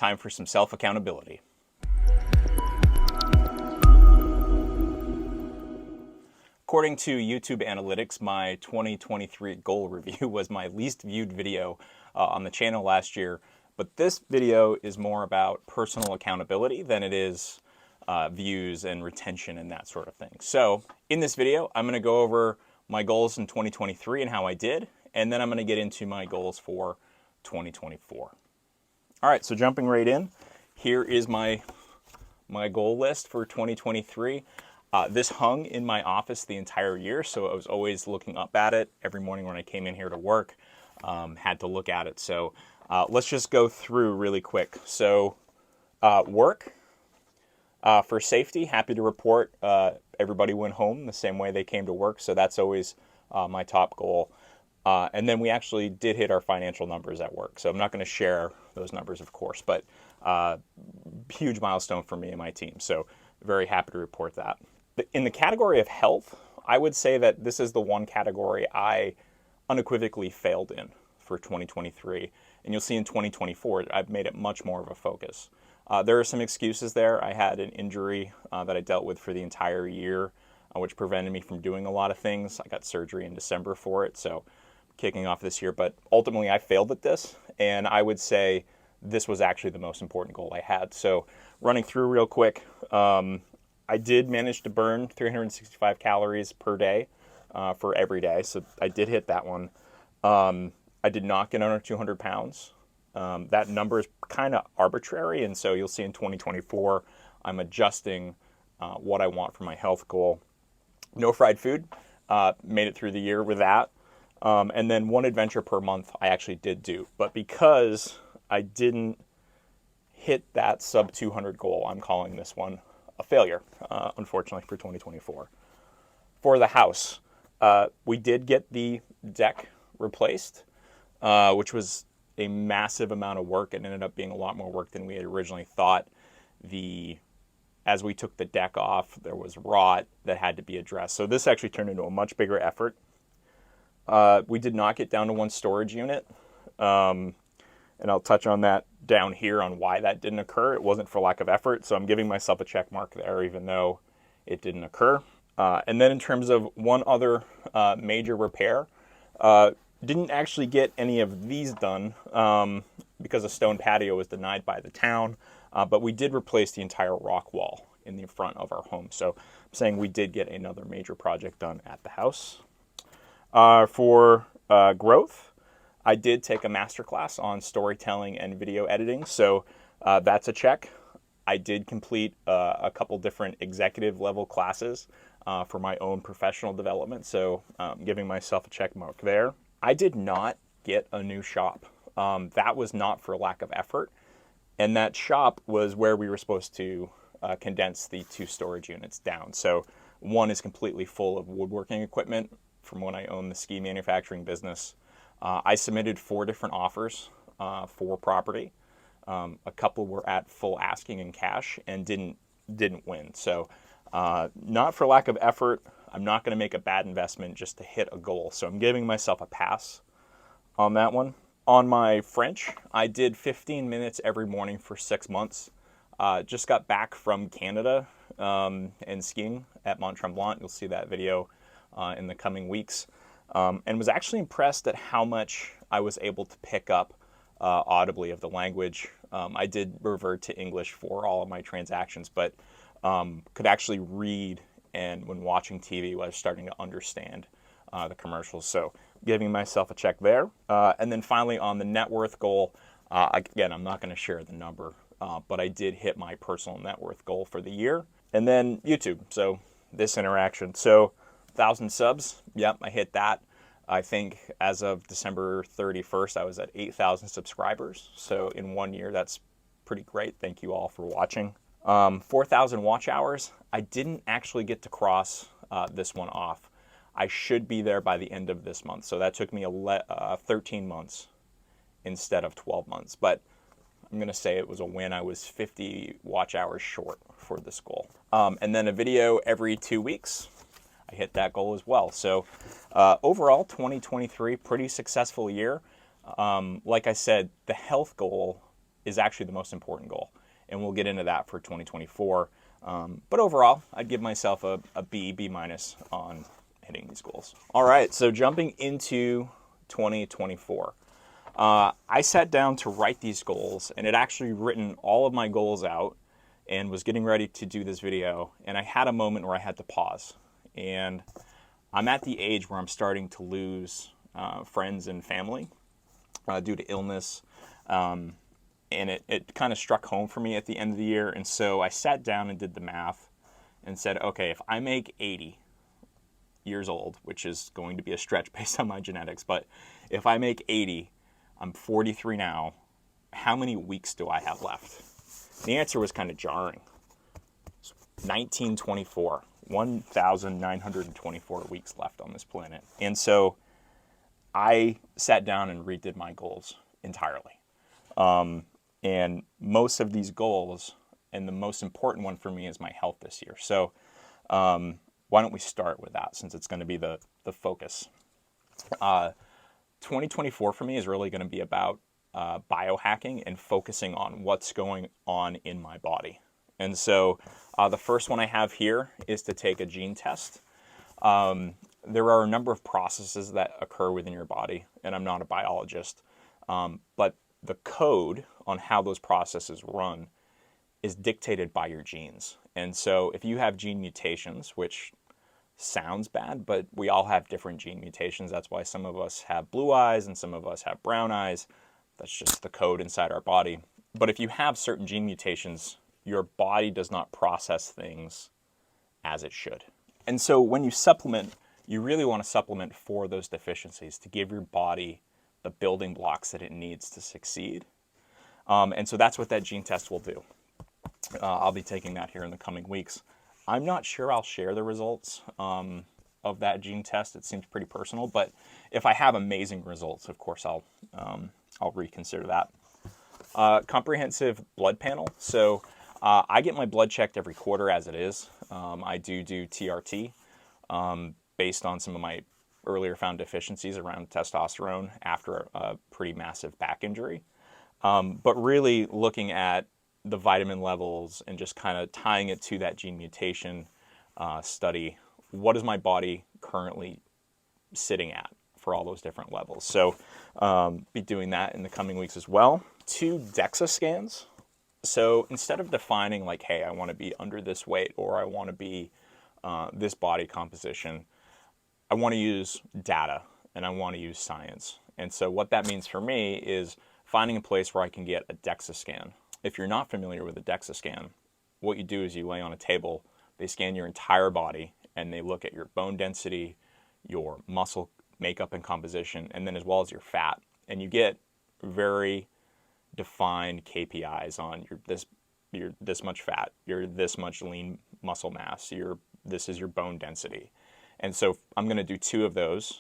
time for some self-accountability. According to YouTube Analytics, my 2023 goal review was my least viewed video on the channel last year. But this video is more about personal accountability than it is views and retention and that sort of thing. So in this video, I'm going to go over my goals in 2023 and how I did, and then I'm going to get into my goals for 2024. All right, so jumping right in, here is my goal list for 2023. This hung in my office the entire year, so I was always looking up at it every morning when I came in here to work, had to look at it. So let's just go through really quick. So work, for safety, happy to report everybody went home the same way they came to work, so that's always my top goal. And then we actually did hit our financial numbers at work, so I'm not going to share those numbers, of course, but huge milestone for me and my team, so very happy to report that. In the category of health, I would say that this is the one category I unequivocally failed in for 2023. And you'll see in 2024, I've made it much more of a focus. There are some excuses there. I had an injury that I dealt with for the entire year, which prevented me from doing a lot of things. I got surgery in December for it, so kicking off this year. But ultimately, I failed at this, and I would say this was actually the most important goal I had. So running through real quick, I did manage to burn 365 calories per day for every day, so I did hit that one. I did not get under 200 pounds. That number is kind of arbitrary, and so you'll see in 2024, I'm adjusting what I want for my health goal. No fried food, made it through the year with that. And then one adventure per month I actually did do. But because I didn't hit that sub 200 goal, I'm calling this one a failure, unfortunately, for 2024. For the house, we did get the deck replaced, which was a massive amount of work. It ended up being a lot more work than we had originally thought. As we took the deck off, there was rot that had to be addressed. So this actually turned into a much bigger effort. We did not get down to one storage unit. And I'll touch on that down here on why that didn't occur. It wasn't for lack of effort, so I'm giving myself a check mark there, even though it didn't occur. And then in terms of one other major repair, didn't actually get any of these done because a stone patio was denied by the town, but we did replace the entire rock wall in the front of our home. So I'm saying we did get another major project done at the house. For growth, I did take a masterclass on storytelling and video editing, so that's a check. I did complete a couple different executive level classes for my own professional development, so giving myself a check mark there. I did not get a new shop. That was not for lack of effort, and that shop was where we were supposed to condense the 2 storage units down. So one is completely full of woodworking equipment from when I owned the ski manufacturing business. I submitted 4 different offers for property. A couple were at full asking in cash and didn't win. So not for lack of effort. I'm not going to make a bad investment just to hit a goal. So I'm giving myself a pass on that one. On my French, I did 15 minutes every morning for 6 months. Just got back from Canada and skiing at Mont Tremblant. You'll see that video in the coming weeks. And was actually impressed at how much I was able to pick up audibly of the language. I did revert to English for all of my transactions, but could actually read, and when watching TV, I was starting to understand the commercials. So giving myself a check there. And then finally on the net worth goal, again, I'm not going to share the number, but I did hit my personal net worth goal for the year. And then YouTube, so this interaction. So 1,000 subs, yep, I hit that. I think as of December 31st, I was at 8,000 subscribers. So in 1 year, that's pretty great. Thank you all for watching. 4,000 watch hours. I didn't actually get to cross this one off. I should be there by the end of this month. So that took me 13 months instead of 12 months. But I'm going to say it was a win. I was 50 watch hours short for this goal. And then a video every 2 weeks. I hit that goal as well. So overall, 2023, pretty successful year. Like I said, the health goal is actually the most important goal. And we'll get into that for 2024. But overall, I'd give myself a B minus on hitting these goals. All right, so jumping into 2024. I sat down to write these goals and had actually written all of my goals out and was getting ready to do this video. And I had a moment where I had to pause. And I'm at the age where I'm starting to lose friends and family due to illness. And it kind of struck home for me at the end of the year. And so I sat down and did the math and said, okay, if I make 80 years old, which is going to be a stretch based on my genetics, but if I make 80, I'm 43 now, how many weeks do I have left? The answer was kind of jarring. 1924, 1,924 weeks left on this planet. And so I sat down and redid my goals entirely. And most of these goals, and the most important one for me, is my health this year. So why don't we start with that, since it's going to be the focus. 2024 for me is really going to be about biohacking and focusing on what's going on in my body. And so the first one I have here is to take a gene test. There are a number of processes that occur within your body, and I'm not a biologist, but the code on how those processes run is dictated by your genes. And so if you have gene mutations, which sounds bad, but we all have different gene mutations. That's why some of us have blue eyes and some of us have brown eyes. That's just the code inside our body. But if you have certain gene mutations, your body does not process things as it should. And so when you supplement, you really want to supplement for those deficiencies to give your body the building blocks that it needs to succeed. And so that's what that gene test will do. I'll be taking that here in the coming weeks. I'm not sure I'll share the results of that gene test. It seems pretty personal, but if I have amazing results, of course, I'll reconsider that. Comprehensive blood panel. So I get my blood checked every quarter as it is. I do TRT based on some of my earlier found deficiencies around testosterone after a pretty massive back injury. But really looking at the vitamin levels and just kind of tying it to that gene mutation study. What is my body currently sitting at for all those different levels? So be doing that in the coming weeks as well. 2 DEXA scans. So instead of defining like, hey, I want to be under this weight or I want to be this body composition, I want to use data and I want to use science. And so what that means for me is finding a place where I can get a DEXA scan. If you're not familiar with a DEXA scan, what you do is you lay on a table, they scan your entire body, and they look at your bone density, your muscle makeup and composition, and then as well as your fat. And you get very defined KPIs on you're this much fat, you're this much lean muscle mass, this is your bone density. And so I'm going to do 2 of those,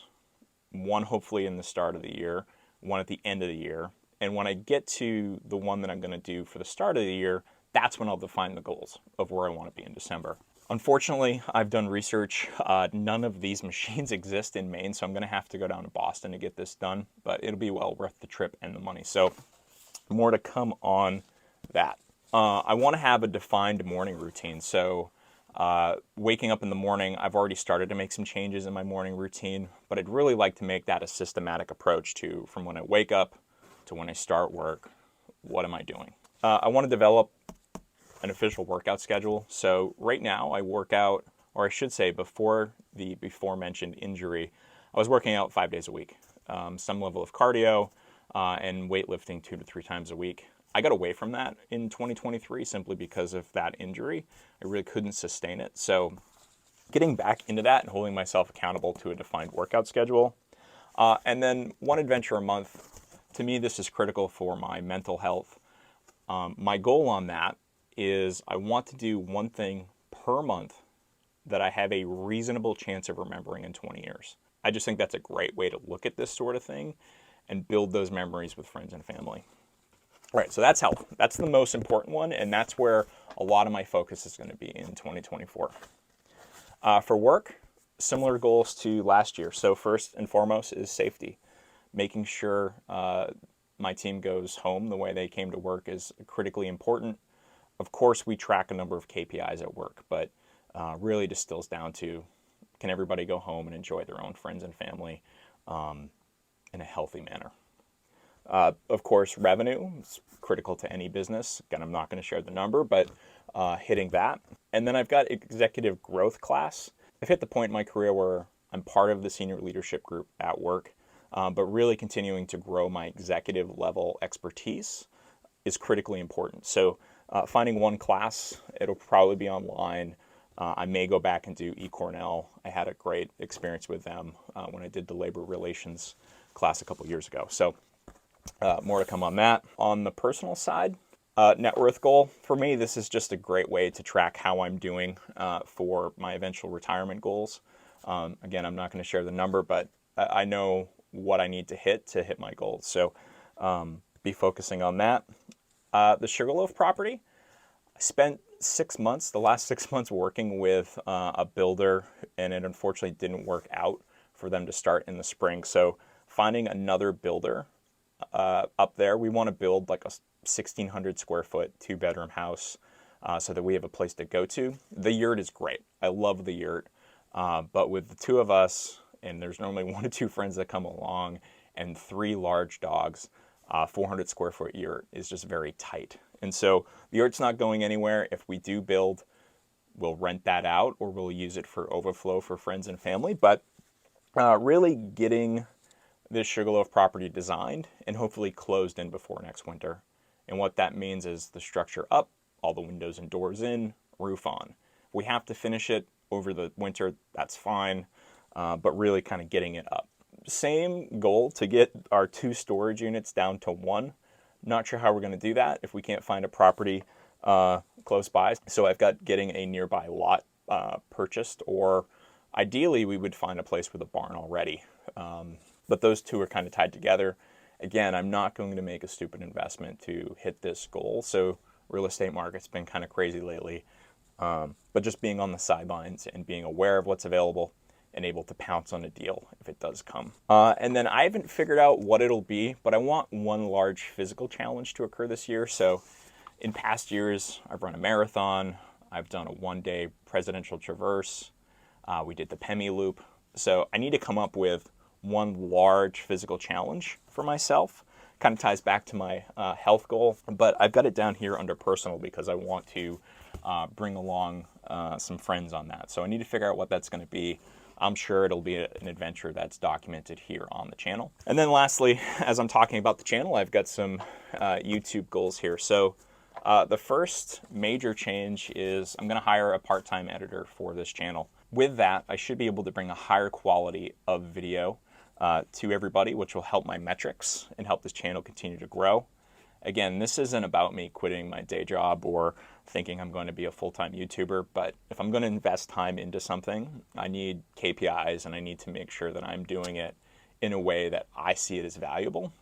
one hopefully in the start of the year, one at the end of the year. And when I get to the one that I'm going to do for the start of the year, that's when I'll define the goals of where I want to be in December. Unfortunately, I've done research. None of these machines exist in Maine, so I'm going to have to go down to Boston to get this done. But it'll be well worth the trip and the money. So more to come on that. I want to have a defined morning routine. So waking up in the morning, I've already started to make some changes in my morning routine. But I'd really like to make that a systematic approach to from when I wake up to when I start work, what am I doing? I want to develop an official workout schedule. So right now I work out, or I should say before the before-mentioned injury, I was working out 5 days a week. Some level of cardio and weightlifting 2 to 3 times a week. I got away from that in 2023 simply because of that injury. I really couldn't sustain it. So getting back into that and holding myself accountable to a defined workout schedule. And then 1 adventure a month. To me, this is critical for my mental health. My goal on that is I want to do 1 thing per month that I have a reasonable chance of remembering in 20 years. I just think that's a great way to look at this sort of thing and build those memories with friends and family. All right, so that's health. That's the most important one, and that's where a lot of my focus is going to be in 2024. For work, similar goals to last year. So first and foremost is safety. Making sure my team goes home the way they came to work is critically important. Of course, we track a number of KPIs at work, but really distills down to, can everybody go home and enjoy their own friends and family in a healthy manner? Of course, revenue is critical to any business. Again, I'm not going to share the number, but hitting that. And then I've got executive growth class. I've hit the point in my career where I'm part of the senior leadership group at work, but really continuing to grow my executive level expertise is critically important. So finding one class, it'll probably be online. I may go back and do eCornell. I had a great experience with them when I did the labor relations class a couple years ago. So more to come on that. On the personal side, net worth goal. For me, this is just a great way to track how I'm doing for my eventual retirement goals. Again, I'm not going to share the number, but I know what I need to hit my goals. So be focusing on that. The Sugarloaf property, I spent the last 6 months working with a builder, and it unfortunately didn't work out for them to start in the spring. So finding another builder up there, we want to build like a 1,600 square foot 2-bedroom house so that we have a place to go to. The yurt is great. I love the yurt. But with the two of us, and there's normally 1 to 2 friends that come along, and 3 large dogs, 400 square foot yurt is just very tight. And so the yurt's not going anywhere. If we do build, we'll rent that out or we'll use it for overflow for friends and family. But really getting this Sugarloaf property designed and hopefully closed in before next winter. And what that means is the structure up, all the windows and doors in, roof on. If we have to finish it over the winter, that's fine, but really kind of getting it up. Same goal to get our 2 storage units down to 1. Not sure how we're going to do that if we can't find a property close by. So I've got getting a nearby lot purchased, or ideally we would find a place with a barn already. But those two are kind of tied together. Again, I'm not going to make a stupid investment to hit this goal. So real estate market's been kind of crazy lately. But just being on the sidelines and being aware of what's available and able to pounce on a deal if it does come. And then I haven't figured out what it'll be, but I want one large physical challenge to occur this year. So in past years, I've run a marathon. I've done a 1-day presidential traverse. We did the Pemi Loop. So I need to come up with one large physical challenge for myself. Kind of ties back to my health goal, but I've got it down here under personal because I want to bring along some friends on that. So I need to figure out what that's going to be. I'm sure it'll be an adventure that's documented here on the channel. And then lastly, as I'm talking about the channel, I've got some YouTube goals here. So the first major change is I'm going to hire a part-time editor for this channel. With that, I should be able to bring a higher quality of video to everybody, which will help my metrics and help this channel continue to grow. Again, this isn't about me quitting my day job or thinking I'm going to be a full-time YouTuber, but if I'm going to invest time into something, I need KPIs and I need to make sure that I'm doing it in a way that I see it as valuable.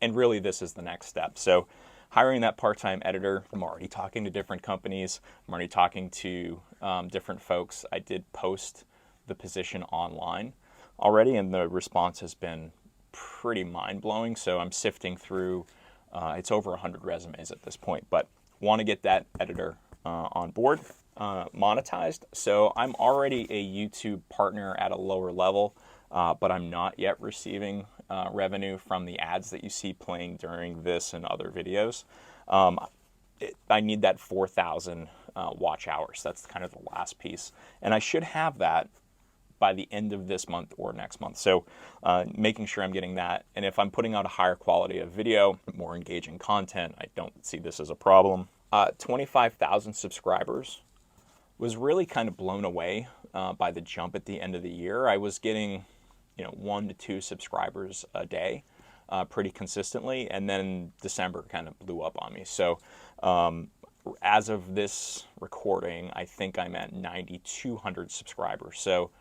And really, this is the next step. So hiring that part-time editor, I'm already talking to different companies. I'm already talking to different folks. I did post the position online already, and the response has been pretty mind-blowing. So I'm sifting through, it's over 100 resumes at this point, but want to get that editor on board, monetized. So I'm already a YouTube partner at a lower level, but I'm not yet receiving revenue from the ads that you see playing during this and other videos. I need that 4,000 watch hours. That's kind of the last piece. And I should have that by the end of this month or next month. So making sure I'm getting that. And if I'm putting out a higher quality of video, more engaging content, I don't see this as a problem. 25,000 subscribers was really kind of blown away by the jump at the end of the year. I was getting 1 to 2 subscribers a day pretty consistently. And then December kind of blew up on me. So as of this recording, I think I'm at 9,200 subscribers. So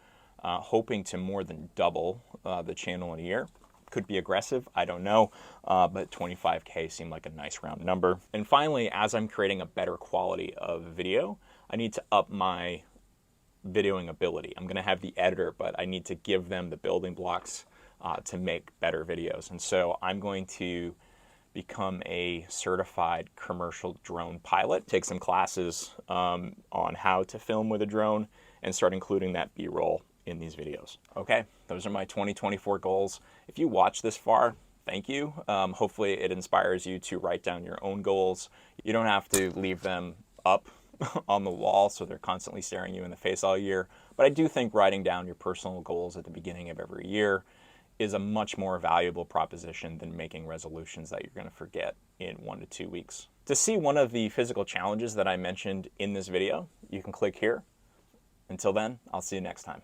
hoping to more than double the channel in a year. Could be aggressive, I don't know, but 25K seemed like a nice round number. And finally, as I'm creating a better quality of video, I need to up my videoing ability. I'm going to have the editor, but I need to give them the building blocks to make better videos. And so I'm going to become a certified commercial drone pilot, take some classes on how to film with a drone, and start including that B-roll in these videos. Okay, those are my 2024 goals. If you watch this far, thank you. Hopefully it inspires you to write down your own goals. You don't have to leave them up on the wall so they're constantly staring you in the face all year. But I do think writing down your personal goals at the beginning of every year is a much more valuable proposition than making resolutions that you're going to forget in 1 to 2 weeks. To see one of the physical challenges that I mentioned in this video, you can click here. Until then, I'll see you next time.